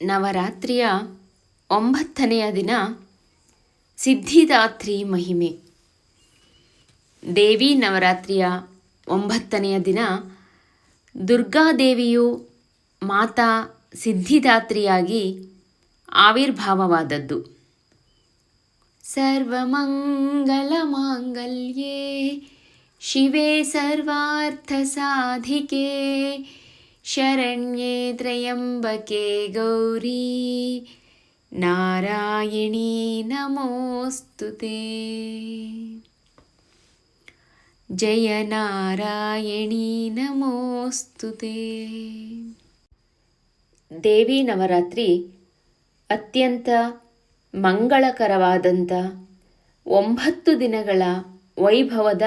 ನವರಾತ್ರಿಯ 9ನೆಯ ದಿನ ಸಿದ್ಧಿದಾತ್ರಿ ಮಹಿಮೆ. ದೇವಿ ನವರಾತ್ರಿಯ 9ನೆಯ ದಿನ ದುರ್ಗಾದೇವಿಯು ಮಾತಾ ಸಿದ್ಧಿದಾತ್ರಿಯಾಗಿ ಆವಿರ್ಭಾವವಾದದ್ದು. ಸರ್ವಮಂಗಲ ಮಾಂಗಲ್ಯೇ ಶಿವೆ ಸರ್ವಾರ್ಥ ಸಾಧಿಕೆ ಶರಣ್ಯೇ ತ್ರಯಂಬಕೆ ಗೌರಿ ನಾರಾಯಣೀ ನಮೋಸ್ತುತೆ. ಜಯ ನಾರಾಯಣೀ ನಮೋಸ್ತುತೆ. ದೇವಿ ನವರಾತ್ರಿ ಅತ್ಯಂತ ಮಂಗಳಕರವಾದಂಥ 9 ದಿನಗಳ ವೈಭವದ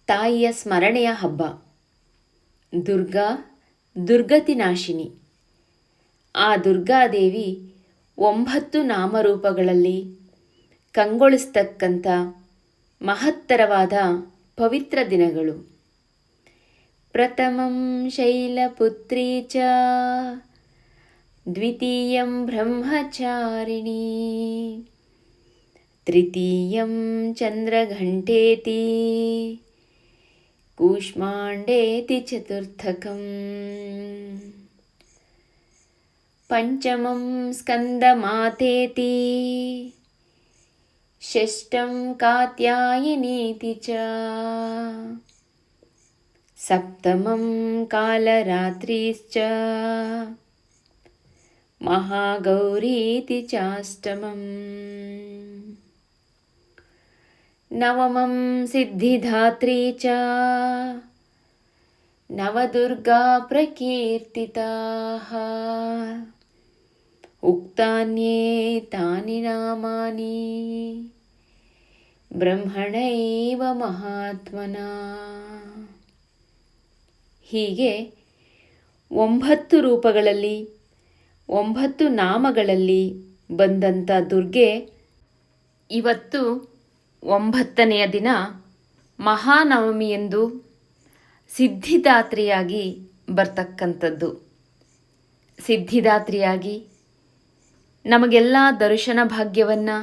ತಾಯಿಯ ಸ್ಮರಣೆಯ ಹಬ್ಬ. ದುರ್ಗತಿ ನಾಶಿನಿ. ಆ ದುರ್ಗಾದೇವಿ 9 ನಾಮರೂಪಗಳಲ್ಲಿ ಕಂಗೊಳಿಸ್ತಕ್ಕಂಥ ಮಹತ್ತರವಾದ ಪವಿತ್ರ ದಿನಗಳು. ಪ್ರಥಮಂ ಶೈಲಪುತ್ರೀ ಚ ದ್ವಿತೀಯಂ ಬ್ರಹ್ಮಚಾರಿಣೀ ತೃತೀಯಂ ಚಂದ್ರಘಂಟೇತಿ ಕೂಷ್ಮಾಂಡೇತಿ ಚತುರ್ಥಕಂ ಪಂಚಮಂ ಸ್ಕಂದಮಾತೇತಿ ಷಷ್ಠಂ ಕಾತ್ಯಾಯನೀತಿ ಚ ಸಪ್ತಮಂ ಕಾಲರಾತ್ರಿಶ್ಚ ಮಹಾಗೌರೀತಿ ಚಾಷ್ಟಮಂ ನವಮಂ ಸಿದ್ಧಿದಾತ್ರಿ ಚ ನವದುರ್ಗಾ ಪ್ರಕೀರ್ತಿತಾಃ ಉಕ್ತಾನ್ಯೇತಾನಿ ನಾಮಾನಿ ಬ್ರಹ್ಮಣೈವ ಮಹಾತ್ಮನಾ. ಹೀಗೆ 9 ರೂಪಗಳಲ್ಲಿ 9 ನಾಮಗಳಲ್ಲಿ ಬಂದಂಥ ದುರ್ಗೆ ಇವತ್ತು 9ನೆಯ ದಿನ ಮಹಾನವಮಿಯಂದು ಸಿದ್ಧಿದಾತ್ರಿಯಾಗಿ ಬರ್ತಕ್ಕಂಥದ್ದು. ಸಿದ್ಧಿದಾತ್ರಿಯಾಗಿ ನಮಗೆಲ್ಲ ದರ್ಶನ ಭಾಗ್ಯವನ್ನು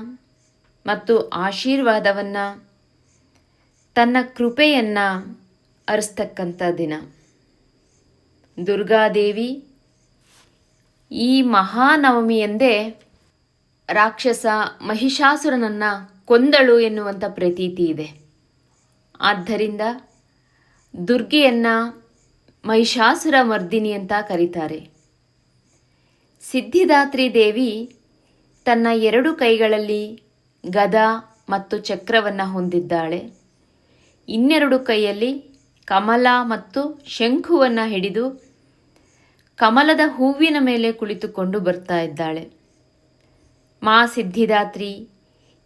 ಮತ್ತು ಆಶೀರ್ವಾದವನ್ನು ತನ್ನ ಕೃಪೆಯನ್ನು ಹರಿಸ್ತಕ್ಕಂಥ ದಿನ. ದುರ್ಗಾದೇವಿ ಈ ಮಹಾನವಮಿಯಂದೇ ರಾಕ್ಷಸ ಮಹಿಷಾಸುರನನ್ನು ಕೊಂದಳು ಎನ್ನುವಂಥ ಪ್ರತೀತಿ ಇದೆ. ಆದ್ದರಿಂದ ದುರ್ಗೆಯನ್ನು ಮಹಿಷಾಸುರ ಮರ್ದಿನಿ ಅಂತ ಕರೀತಾರೆ. ಸಿದ್ಧಿದಾತ್ರಿ ದೇವಿ ತನ್ನ 2 ಕೈಗಳಲ್ಲಿ ಗದಾ ಮತ್ತು ಚಕ್ರವನ್ನು ಹೊಂದಿದ್ದಾಳೆ. ಇನ್ನೆರಡು ಕೈಯಲ್ಲಿ ಕಮಲ ಮತ್ತು ಶಂಖುವನ್ನು ಹಿಡಿದು ಕಮಲದ ಹೂವಿನ ಮೇಲೆ ಕುಳಿತುಕೊಂಡು ಬರ್ತಾ ಇದ್ದಾಳೆ. ಮಾ ಸಿದ್ಧಿದಾತ್ರಿ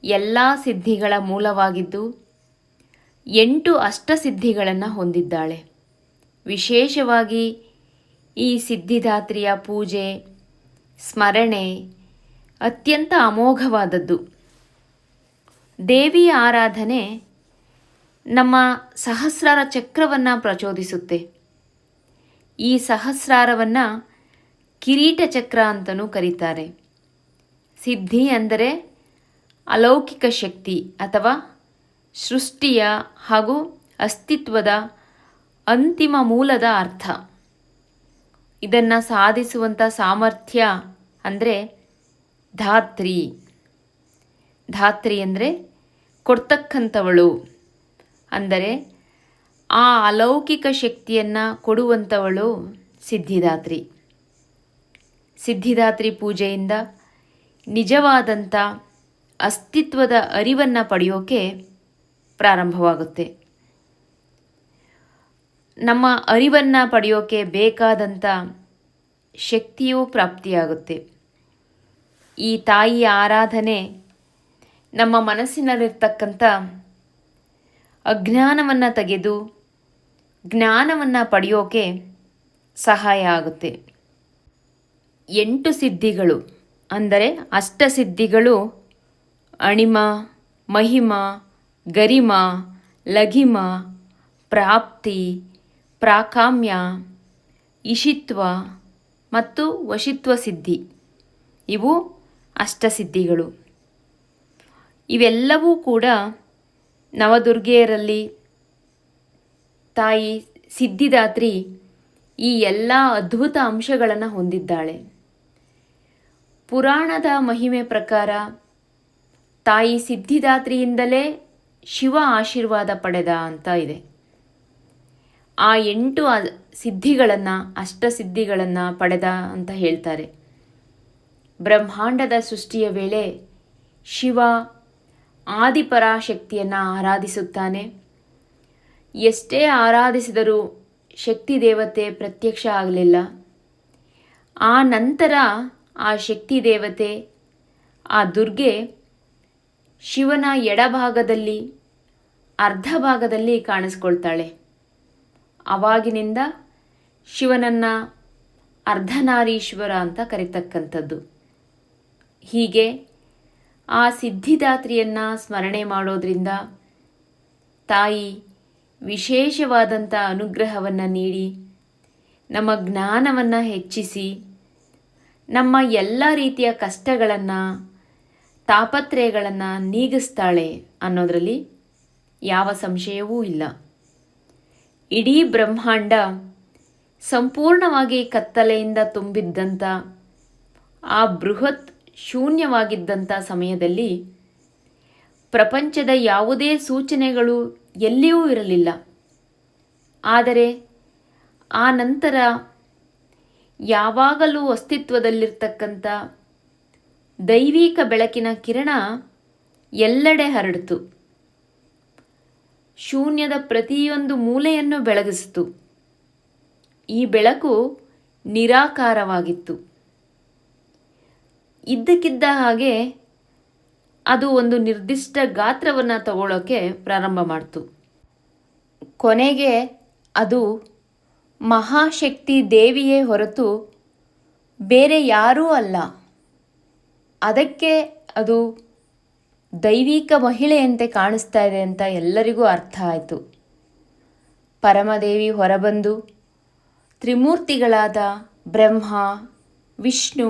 ಎಲ್ಲ ಸಿದ್ಧಿಗಳ ಮೂಲವಾಗಿದ್ದು 8 ಅಷ್ಟಸಿದ್ಧಿಗಳನ್ನು ಹೊಂದಿದ್ದಾಳೆ. ವಿಶೇಷವಾಗಿ ಈ ಸಿದ್ಧಿದಾತ್ರಿಯ ಪೂಜೆ ಸ್ಮರಣೆ ಅತ್ಯಂತ ಅಮೋಘವಾದದ್ದು. ದೇವಿಯ ಆರಾಧನೆ ನಮ್ಮ ಸಹಸ್ರಾರ ಚಕ್ರವನ್ನು ಪ್ರಚೋದಿಸುತ್ತೆ. ಈ ಸಹಸ್ರಾರವನ್ನು ಕಿರೀಟ ಚಕ್ರ ಅಂತಲೂ ಕರೀತಾರೆ. ಸಿದ್ಧಿ ಅಂದರೆ ಅಲೌಕಿಕ ಶಕ್ತಿ ಅಥವಾ ಸೃಷ್ಟಿಯ ಹಾಗೂ ಅಸ್ತಿತ್ವದ ಅಂತಿಮ ಮೂಲದ ಅರ್ಥ. ಇದನ್ನು ಸಾಧಿಸುವಂಥ ಸಾಮರ್ಥ್ಯ ಅಂದರೆ ಧಾತ್ರಿ. ಧಾತ್ರಿ ಅಂದರೆ ಕೊಡ್ತಕ್ಕಂಥವಳು, ಅಂದರೆ ಆ ಅಲೌಕಿಕ ಶಕ್ತಿಯನ್ನು ಕೊಡುವಂಥವಳು ಸಿದ್ಧಿದಾತ್ರಿ. ಸಿದ್ಧಿದಾತ್ರಿ ಪೂಜೆಯಿಂದ ನಿಜವಾದಂಥ ಅಸ್ತಿತ್ವದ ಅರಿವನ್ನು ಪಡೆಯೋಕೆ ಪ್ರಾರಂಭವಾಗುತ್ತೆ. ನಮ್ಮ ಅರಿವನ್ನು ಪಡೆಯೋಕೆ ಬೇಕಾದಂಥ ಶಕ್ತಿಯೂ ಪ್ರಾಪ್ತಿಯಾಗುತ್ತೆ. ಈ ತಾಯಿಯ ಆರಾಧನೆ ನಮ್ಮ ಮನಸ್ಸಿನಲ್ಲಿರ್ತಕ್ಕಂಥ ಅಜ್ಞಾನವನ್ನು ತೆಗೆದು ಜ್ಞಾನವನ್ನು ಪಡೆಯೋಕೆ ಸಹಾಯ ಆಗುತ್ತೆ. 8 ಸಿದ್ಧಿಗಳು ಅಂದರೆ ಅಷ್ಟಸಿದ್ಧಿಗಳು ಅಣಿಮ, ಮಹಿಮ, ಗರಿಮ, ಲಘಿಮ, ಪ್ರಾಪ್ತಿ, ಪ್ರಾಕಾಮ್ಯ, ಇಷಿತ್ವ, ಮತ್ತು ವಶಿತ್ವ ಸಿದ್ಧಿ ಇವು ಅಷ್ಟಸಿದ್ಧಿಗಳು. ಇವೆಲ್ಲವೂ ಕೂಡ ನವದುರ್ಗೆಯರಲ್ಲಿ ತಾಯಿ ಸಿದ್ಧಿದಾತ್ರಿ ಈ ಎಲ್ಲ ಅದ್ಭುತ ಅಂಶಗಳನ್ನು ಹೊಂದಿದ್ದಾಳೆ. ಪುರಾಣದ ಮಹಿಮೆ ಪ್ರಕಾರ ತಾಯಿ ಸಿದ್ಧಿದಾತ್ರಿಯಿಂದಲೇ ಶಿವ ಆಶೀರ್ವಾದ ಪಡೆದ ಅಂತ ಇದೆ. ಆ 8 ಸಿದ್ಧಿಗಳನ್ನು ಅಷ್ಟಸಿದ್ಧಿಗಳನ್ನು ಪಡೆದ ಅಂತ ಹೇಳ್ತಾರೆ. ಬ್ರಹ್ಮಾಂಡದ ಸೃಷ್ಟಿಯ ವೇಳೆ ಶಿವ ಆದಿಪರಾಶಕ್ತಿಯನ್ನು ಆರಾಧಿಸುತ್ತಾನೆ. ಎಷ್ಟೇ ಆರಾಧಿಸಿದರೂ ಶಕ್ತಿ ದೇವತೆ ಪ್ರತ್ಯಕ್ಷ ಆಗಲಿಲ್ಲ. ಆ ನಂತರ ಆ ಶಕ್ತಿ ದೇವತೆ ಆ ದುರ್ಗೆ ಶಿವನ ಎಡಭಾಗದಲ್ಲಿ ಅರ್ಧ ಭಾಗದಲ್ಲಿ ಕಾಣಿಸ್ಕೊಳ್ತಾಳೆ. ಆವಾಗಿನಿಂದ ಶಿವನನ್ನು ಅರ್ಧನಾರೀಶ್ವರ ಅಂತ ಕರೀತಕ್ಕಂಥದ್ದು. ಹೀಗೆ ಆ ಸಿದ್ಧಿದಾತ್ರಿಯನ್ನು ಸ್ಮರಣೆ ಮಾಡೋದ್ರಿಂದ ತಾಯಿ ವಿಶೇಷವಾದಂಥ ಅನುಗ್ರಹವನ್ನು ನೀಡಿ ನಮ್ಮ ಜ್ಞಾನವನ್ನು ಹೆಚ್ಚಿಸಿ ನಮ್ಮ ಎಲ್ಲ ರೀತಿಯ ಕಷ್ಟಗಳನ್ನು ತಾಪತ್ರಯಗಳನ್ನು ನೀಗಿಸ್ತಾಳೆ ಅನ್ನೋದರಲ್ಲಿ ಯಾವ ಸಂಶಯವೂ ಇಲ್ಲ. ಇಡೀ ಬ್ರಹ್ಮಾಂಡ ಸಂಪೂರ್ಣವಾಗಿ ಕತ್ತಲೆಯಿಂದ ತುಂಬಿದ್ದಂಥ ಆ ಬೃಹತ್ ಶೂನ್ಯವಾಗಿದ್ದಂಥ ಸಮಯದಲ್ಲಿ ಪ್ರಪಂಚದ ಯಾವುದೇ ಸೂಚನೆಗಳು ಎಲ್ಲಿಯೂ ಇರಲಿಲ್ಲ. ಆದರೆ ಆ ನಂತರ ಯಾವಾಗಲೂ ಅಸ್ತಿತ್ವದಲ್ಲಿರ್ತಕ್ಕಂಥ ದೈವಿಕ ಬೆಳಕಿನ ಕಿರಣ ಎಲ್ಲೆಡೆ ಹರಡಿತು. ಶೂನ್ಯದ ಪ್ರತಿಯೊಂದು ಮೂಲೆಯನ್ನು ಬೆಳಗಿಸಿತು. ಈ ಬೆಳಕು ನಿರಾಕಾರವಾಗಿತ್ತು. ಇದ್ದಕ್ಕಿದ್ದ ಹಾಗೆ ಅದು ಒಂದು ನಿರ್ದಿಷ್ಟ ಗಾತ್ರವನ್ನು ತಗೊಳ್ಳೋಕ್ಕೆ ಪ್ರಾರಂಭ ಮಾಡ್ತು. ಕೊನೆಗೆ ಅದು ಮಹಾಶಕ್ತಿ ದೇವಿಯೇ ಹೊರತು ಬೇರೆ ಯಾರೂ ಅಲ್ಲ. ಅದಕ್ಕೆ ಅದು ದೈವಿಕ ಮಹಿಳೆಯಂತೆ ಕಾಣಿಸ್ತಾ ಇದೆ ಅಂತ ಎಲ್ಲರಿಗೂ ಅರ್ಥ ಆಯಿತು. ಪರಮದೇವಿ ಹೊರಬಂದು ತ್ರಿಮೂರ್ತಿಗಳಾದ ಬ್ರಹ್ಮ, ವಿಷ್ಣು,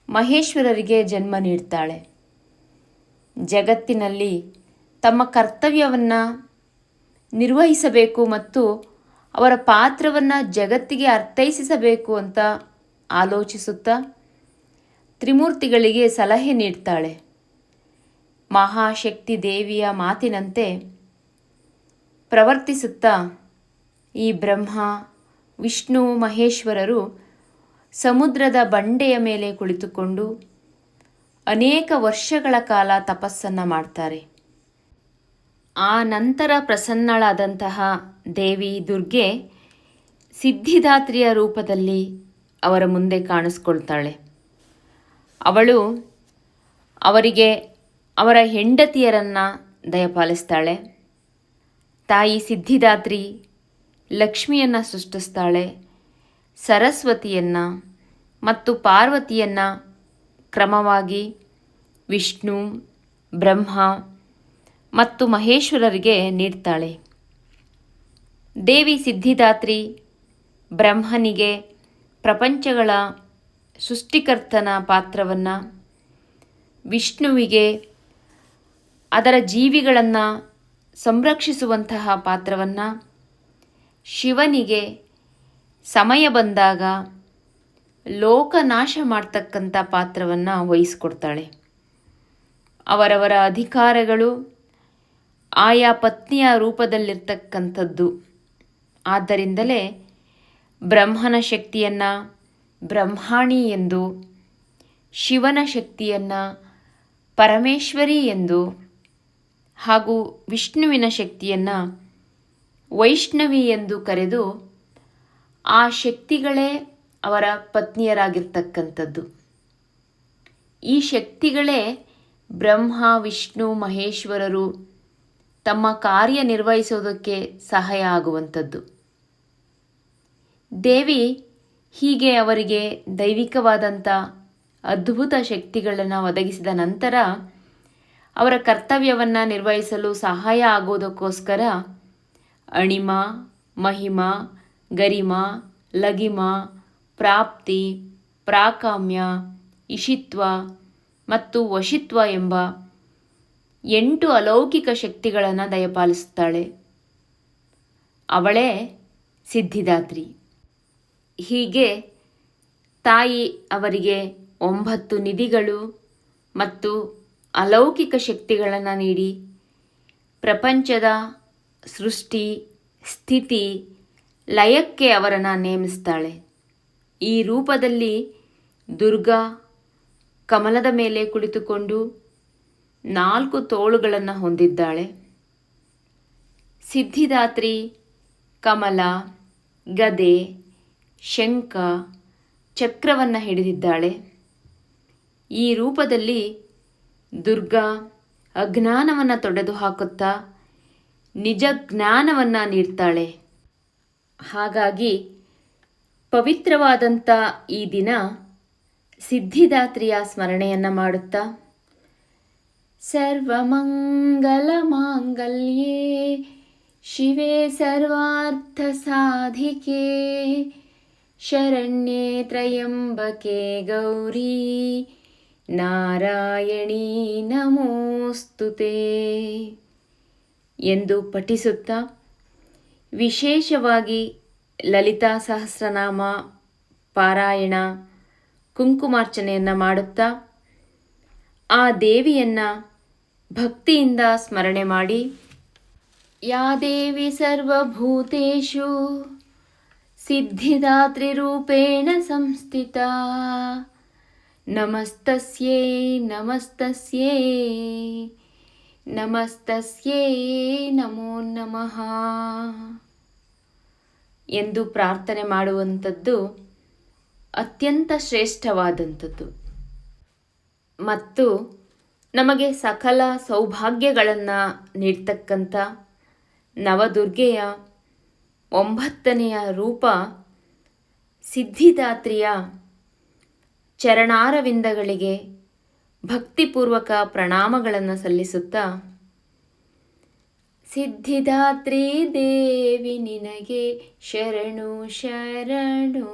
ಮಹೇಶ್ವರರಿಗೆ ಜನ್ಮ ನೀಡ್ತಾಳೆ. ಜಗತ್ತಿನಲ್ಲಿ ತಮ್ಮ ಕರ್ತವ್ಯವನ್ನು ನಿರ್ವಹಿಸಬೇಕು ಮತ್ತು ಅವರ ಪಾತ್ರವನ್ನು ಜಗತ್ತಿಗೆ ಅರ್ಥೈಸಿಸಬೇಕು ಅಂತ ಆಲೋಚಿಸುತ್ತಾ ತ್ರಿಮೂರ್ತಿಗಳಿಗೆ ಸಲಹೆ ನೀಡ್ತಾಳೆ. ಮಹಾಶಕ್ತಿ ದೇವಿಯ ಮಾತಿನಂತೆ ಪ್ರವರ್ತಿಸುತ್ತಾ ಈ ಬ್ರಹ್ಮ, ವಿಷ್ಣು, ಮಹೇಶ್ವರರು ಸಮುದ್ರದ ಬಂಡೆಯ ಮೇಲೆ ಕುಳಿತುಕೊಂಡು ಅನೇಕ ವರ್ಷಗಳ ಕಾಲ ತಪಸ್ಸನ್ನು ಮಾಡ್ತಾರೆ. ಆ ನಂತರ ಪ್ರಸನ್ನಳಾದಂತಹ ದೇವಿ ದುರ್ಗೆ ಸಿದ್ಧಿದಾತ್ರಿಯ ರೂಪದಲ್ಲಿ ಅವರ ಮುಂದೆ ಕಾಣಿಸ್ಕೊಳ್ತಾಳೆ. ಅವಳು ಅವರಿಗೆ ಅವರ ಹೆಂಡತಿಯರನ್ನು ದಯಪಾಲಿಸ್ತಾಳೆ. ತಾಯಿ ಸಿದ್ಧಿದಾತ್ರಿ ಲಕ್ಷ್ಮಿಯನ್ನು ಸೃಷ್ಟಿಸ್ತಾಳೆ. ಸರಸ್ವತಿಯನ್ನು ಮತ್ತು ಪಾರ್ವತಿಯನ್ನು ಕ್ರಮವಾಗಿ ವಿಷ್ಣು, ಬ್ರಹ್ಮ ಮತ್ತು ಮಹೇಶ್ವರರಿಗೆ ನೀಡ್ತಾಳೆ. ದೇವಿ ಸಿದ್ಧಿದಾತ್ರಿ ಬ್ರಹ್ಮನಿಗೆ ಪ್ರಪಂಚಗಳ ಸೃಷ್ಟಿಕರ್ತನ ಪಾತ್ರವನ್ನು, ವಿಷ್ಣುವಿಗೆ ಅದರ ಜೀವಿಗಳನ್ನು ಸಂರಕ್ಷಿಸುವಂತಹ ಪಾತ್ರವನ್ನು, ಶಿವನಿಗೆ ಸಮಯ ಬಂದಾಗ ಲೋಕನಾಶ ಮಾಡ್ತಕ್ಕಂಥ ಪಾತ್ರವನ್ನು ವಹಿಸಿಕೊಡ್ತಾಳೆ. ಅವರವರ ಅಧಿಕಾರಗಳು ಆಯಾ ಪತ್ನಿಯ ರೂಪದಲ್ಲಿರ್ತಕ್ಕಂಥದ್ದು. ಆದ್ದರಿಂದಲೇ ಬ್ರಹ್ಮನ ಶಕ್ತಿಯನ್ನು ಬ್ರಹ್ಮಾಣಿ ಎಂದು, ಶಿವನ ಶಕ್ತಿಯನ್ನು ಪರಮೇಶ್ವರಿ ಎಂದು ಹಾಗೂ ವಿಷ್ಣುವಿನ ಶಕ್ತಿಯನ್ನು ವೈಷ್ಣವಿ ಎಂದು ಕರೆದು ಆ ಶಕ್ತಿಗಳೇ ಅವರ ಪತ್ನಿಯರಾಗಿರ್ತಕ್ಕಂಥದ್ದು. ಈ ಶಕ್ತಿಗಳೇ ಬ್ರಹ್ಮ, ವಿಷ್ಣು, ಮಹೇಶ್ವರರು ತಮ್ಮ ಕಾರ್ಯನಿರ್ವಹಿಸೋದಕ್ಕೆ ಸಹಾಯ ಆಗುವಂಥದ್ದು. ದೇವಿ ಹೀಗೆ ಅವರಿಗೆ ದೈವಿಕವಾದಂಥ ಅದ್ಭುತ ಶಕ್ತಿಗಳನ್ನು ಒದಗಿಸಿದ ನಂತರ ಅವರ ಕರ್ತವ್ಯವನ್ನು ನಿರ್ವಹಿಸಲು ಸಹಾಯ ಆಗೋದಕ್ಕೋಸ್ಕರ ಅಣಿಮ, ಮಹಿಮ, ಗರಿಮ, ಲಗಿಮ, ಪ್ರಾಪ್ತಿ, ಪ್ರಾಕಾಮ್ಯ, ಇಷಿತ್ವ ಮತ್ತು ವಶಿತ್ವ ಎಂಬ 8 ಅಲೌಕಿಕ ಶಕ್ತಿಗಳನ್ನು ದಯಪಾಲಿಸುತ್ತಾಳೆ. ಅವಳೇ ಸಿದ್ಧಿದಾತ್ರಿ. ಹೀಗೆ ತಾಯಿ ಅವರಿಗೆ 9 ನಿಧಿಗಳು ಮತ್ತು ಅಲೌಕಿಕ ಶಕ್ತಿಗಳನ್ನು ನೀಡಿ ಪ್ರಪಂಚದ ಸೃಷ್ಟಿ, ಸ್ಥಿತಿ, ಲಯಕ್ಕೆ ಅವರನ್ನು ನೇಮಿಸ್ತಾಳೆ. ಈ ರೂಪದಲ್ಲಿ ದುರ್ಗಾ ಕಮಲದ ಮೇಲೆ ಕುಳಿತುಕೊಂಡು 4 ತೋಳುಗಳನ್ನು ಹೊಂದಿದ್ದಾಳೆ. ಸಿದ್ಧಿದಾತ್ರಿ ಕಮಲ, ಗದೆ, ಶಂಖ, ಚಕ್ರವನ್ನು ಹಿಡಿದಿದ್ದಾಳೆ. ಈ ರೂಪದಲ್ಲಿ ದುರ್ಗಾ ಅಜ್ಞಾನವನ್ನು ತೊಡೆದು ಹಾಕುತ್ತಾ ನಿಜ ಜ್ಞಾನವನ್ನು ನೀಡ್ತಾಳೆ. ಹಾಗಾಗಿ ಪವಿತ್ರವಾದಂಥ ಈ ದಿನ ಸಿದ್ಧಿದಾತ್ರಿಯ ಸ್ಮರಣೆಯನ್ನು ಮಾಡುತ್ತಾ ಸರ್ವಮಂಗಲ ಮಾಂಗಲ್ಯೇ ಶಿವೆ ಸರ್ವಾರ್ಥ ಸಾಧಿಕೆ ಶರಣ್ಯೇ ತ್ರಯಂಬಕೆ ಗೌರಿ ನಾರಾಯಣೀ ನಮೋಸ್ತುತೇ ಎಂದು ಪಠಿಸುತ್ತಾ ವಿಶೇಷವಾಗಿ ಲಲಿತಾ ಸಹಸ್ರನಾಮ ಪಾರಾಯಣ, ಕುಂಕುಮಾರ್ಚನೆಯನ್ನು ಮಾಡುತ್ತಾ ಆ ದೇವಿಯನ್ನು ಭಕ್ತಿಯಿಂದ ಸ್ಮರಣೆ ಮಾಡಿ ಯಾ ದೇವಿ ಸರ್ವಭೂತೇಷು ಸಿದ್ಧಿದಾತ್ರಿರೂಪೇಣ ಸಂಸ್ಥಿತಾ ನಮಸ್ತಸ್ಯೈ ನಮಸ್ತಸ್ಯೈ ನಮಸ್ತಸ್ಯೈ ನಮೋ ನಮಃ ಎಂದು ಪ್ರಾರ್ಥನೆ ಮಾಡುವಂಥದ್ದು ಅತ್ಯಂತ ಶ್ರೇಷ್ಠವಾದಂಥದ್ದು ಮತ್ತು ನಮಗೆ ಸಕಲ ಸೌಭಾಗ್ಯಗಳನ್ನು ನೀಡ್ತಕ್ಕಂಥ ನವದುರ್ಗೆಯ 9ನೆಯ ರೂಪ ಸಿದ್ಧಿದಾತ್ರಿಯ ಚರಣಾರವಿಂದಗಳಿಗೆ ಭಕ್ತಿಪೂರ್ವಕ ಪ್ರಣಾಮಗಳನ್ನು ಸಲ್ಲಿಸುತ್ತಾ ಸಿದ್ಧಿದಾತ್ರಿ ದೇವಿ ನಿನಗೆ ಶರಣು ಶರಣು,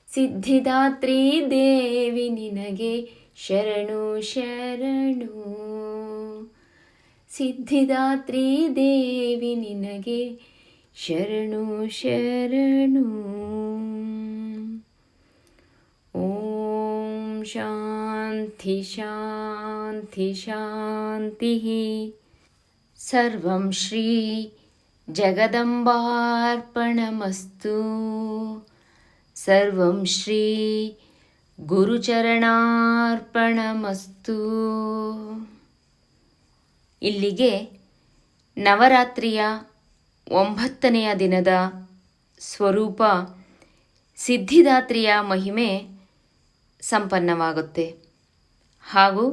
ಸಿದ್ಧಿದಾತ್ರಿ ದೇವಿ ನಿನಗೆ ಶರಣು ಶರಣು, ಸಿದ್ಧಿದಾತ್ರಿ ದೇವಿ ನಿನಗೆ ಶರಣು ಶರಣು. ಓಂ ಶಾಂತಿ ಶಾಂತಿ ಶಾಂತಿ. ಸರ್ವಂ ಶ್ರೀ ಜಗದಂಬಾರ್ಪಣಮಸ್ತು. ಸರ್ವಂ ಶ್ರೀ ಗುರುಚರಣಾರ್ಪಣಮಸ್ತು. ಇಲ್ಲಿಗೆ ನವರಾತ್ರಿಯ 9ನೆಯ ದಿನದ ಸ್ವರೂಪ ಸಿದ್ಧಿದಾತ್ರಿಯ ಮಹಿಮೆ ಸಂಪನ್ನವಾಗುತ್ತೆ. ಹಾಗೂ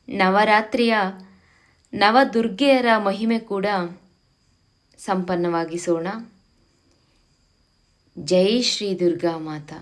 ನವರಾತ್ರಿಯ ನವದುರ್ಗೆಯರ ಮಹಿಮೆ ಕೂಡ ಸಂಪನ್ನವಾಗಿಸೋಣ. ಜೈ ಶ್ರೀ ದುರ್ಗಾ ಮಾತಾ.